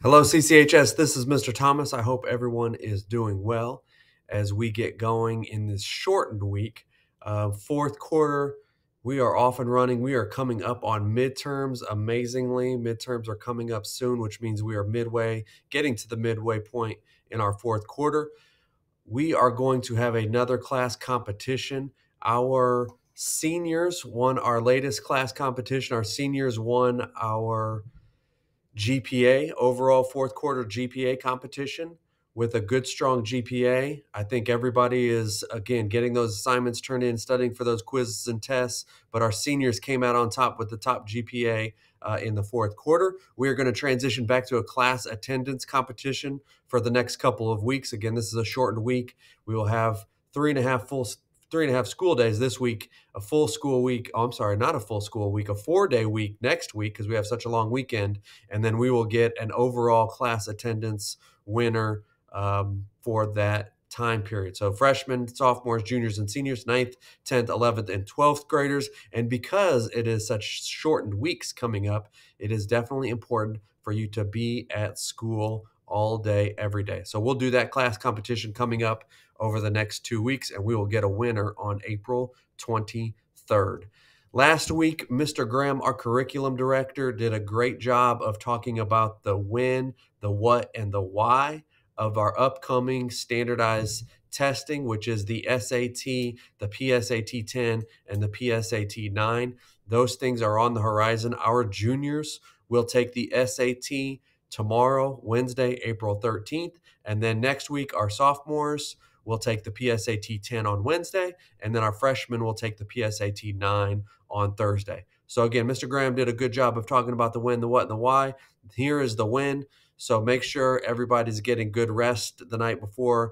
Hello, CCHS. This is Mr. Thomas. I hope everyone is doing well as we get going in this shortened week. Fourth quarter, we are off and running. We are coming up on midterms. Amazingly, midterms are coming up soon, which means we are getting to the midway point in our fourth quarter. We are going to have another class competition. Our seniors won our latest class competition. Our seniors won our GPA, overall fourth quarter GPA competition with a good, strong GPA. I think everybody is, again, getting those assignments turned in, studying for those quizzes and tests, but our seniors came out on top with the top GPA in the fourth quarter. We are going to transition back to a class attendance competition for the next couple of weeks. Again, this is a shortened week. We will have 3.5 school days this week, a full school week. Oh, I'm sorry, not a full school week, a 4-day week next week because we have such a long weekend. And then we will get an overall class attendance winner for that time period. So freshmen, sophomores, juniors, and seniors, 9th, 10th, 11th, and 12th graders. And because it is such shortened weeks coming up, it is definitely important for you to be at school all day, every day. So we'll do that class competition coming up over the next 2 weeks, and we will get a winner on April 23rd. Last week, Mr. Graham, our curriculum director, did a great job of talking about the when, the what, and the why of our upcoming standardized testing, which is the SAT, the PSAT 10, and the PSAT 9. Those things are on the horizon. Our juniors will take the SAT tomorrow, Wednesday, April 13th, and then next week, our sophomores will take the PSAT 10 on Wednesday, and then our freshmen will take the PSAT 9 on Thursday. So again, Mr. Graham did a good job of talking about the when, the what, and the why. Here is the when. So make sure everybody's getting good rest the night before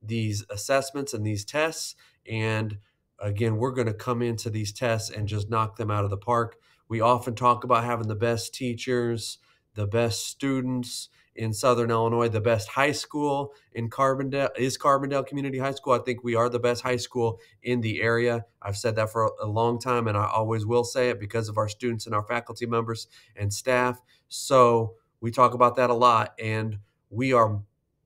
these assessments and these tests. And again, we're going to come into these tests and just knock them out of the park. We often talk about having the best teachers, the best students in Southern Illinois. The best high school in Carbondale is Carbondale Community High School. I think we are the best high school in the area. I've said that for a long time, and I always will say it because of our students and our faculty members and staff. So we talk about that a lot, and we are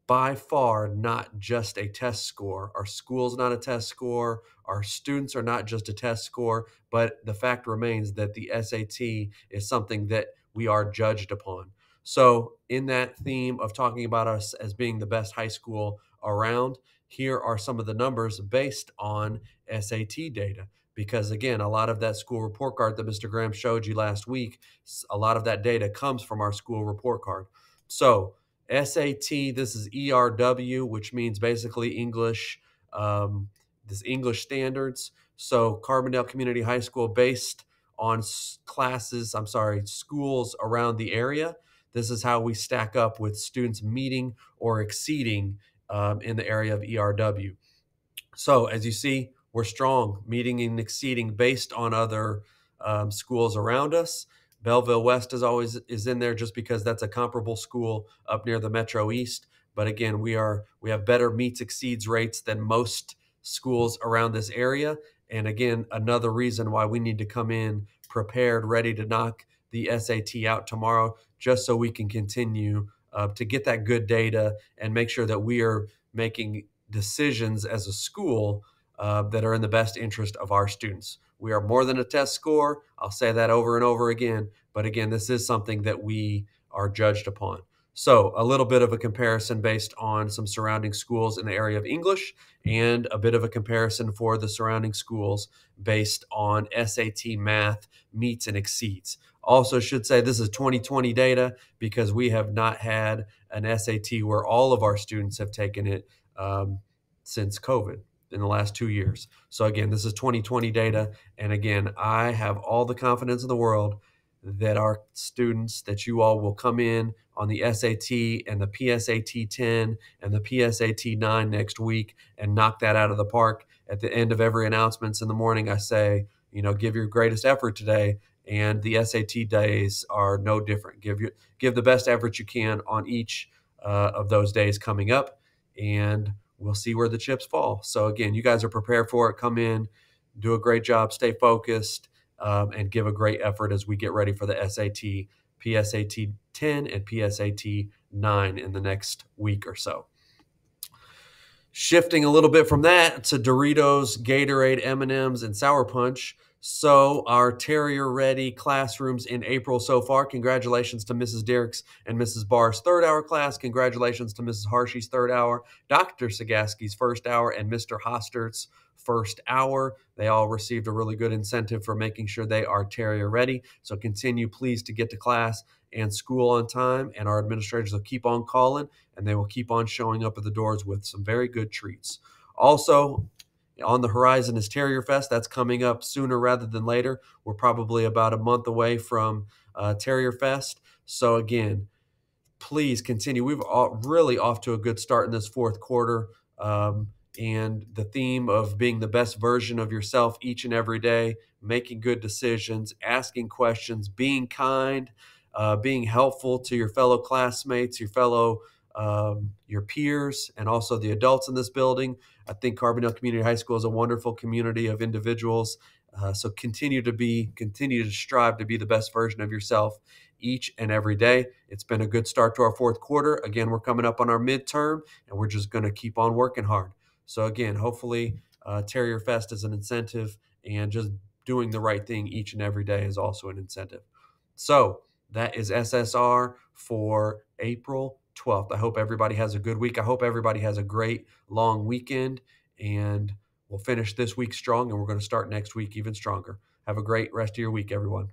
by far not just a test score. Our school's not a test score. Our students are not just a test score, but the fact remains that the SAT is something that we are judged upon. So in that theme of talking about us as being the best high school around, here are some of the numbers based on SAT data. Because again, a lot of that school report card that Mr. Graham showed you last week, a lot of that data comes from our school report card. So SAT, this is ERW, which means basically English, this English standards. So Carbondale Community High School based on schools around the area. This is how we stack up with students meeting or exceeding in the area of ERW. So as you see, we're strong, meeting and exceeding based on other schools around us. Belleville West is in there just because that's a comparable school up near the Metro East. But again, we have better meets exceeds rates than most schools around this area. And again, another reason why we need to come in prepared, ready to knock the SAT out tomorrow, just so we can continue to get that good data and make sure that we are making decisions as a school that are in the best interest of our students. We are more than a test score. I'll say that over and over again. But again, this is something that we are judged upon. So a little bit of a comparison based on some surrounding schools in the area of English, and a bit of a comparison for the surrounding schools based on SAT math meets and exceeds. Also should say this is 2020 data because we have not had an SAT where all of our students have taken it since COVID in the last 2 years. So again, this is 2020 data. And again, I have all the confidence in the world that our students, that you all will come in on the SAT and the PSAT 10 and the PSAT 9 next week and knock that out of the park. At the end of every announcements in the morning, I say, give your greatest effort today. And the SAT days are no different. Give the best effort you can on each of those days coming up, and we'll see where the chips fall. So again, you guys are prepared for it. Come in, do a great job, stay focused, and give a great effort as we get ready for the SAT, PSAT 10 and PSAT 9 in the next week or so. Shifting a little bit from that to Doritos, Gatorade, M&Ms, and Sour Punch. So our Terrier Ready classrooms in April so far. Congratulations to Mrs. Derricks and Mrs. Barr's third hour class. Congratulations to Mrs. Harshey's third hour, Dr. Sagaski's first hour, and Mr. Hostert's first hour. They all received a really good incentive for making sure they are Terrier Ready. So continue, please, to get to class and school on time, and our administrators will keep on calling, and they will keep on showing up at the doors with some very good treats. Also, on the horizon is Terrier Fest. That's coming up sooner rather than later. We're probably about a month away from Terrier Fest. So again, please continue. We've really off to a good start in this fourth quarter. And the theme of being the best version of yourself each and every day, making good decisions, asking questions, being kind, being helpful to your fellow classmates, your peers, and also the adults in this building. I think Carbondale Community High School is a wonderful community of individuals. So continue to strive to be the best version of yourself each and every day. It's been a good start to our fourth quarter. Again, we're coming up on our midterm, and we're just going to keep on working hard. So again, hopefully Terrier Fest is an incentive, and just doing the right thing each and every day is also an incentive. So that is SSR for April 12th. I hope everybody has a good week. I hope everybody has a great long weekend, and we'll finish this week strong, and we're going to start next week even stronger. Have a great rest of your week, everyone.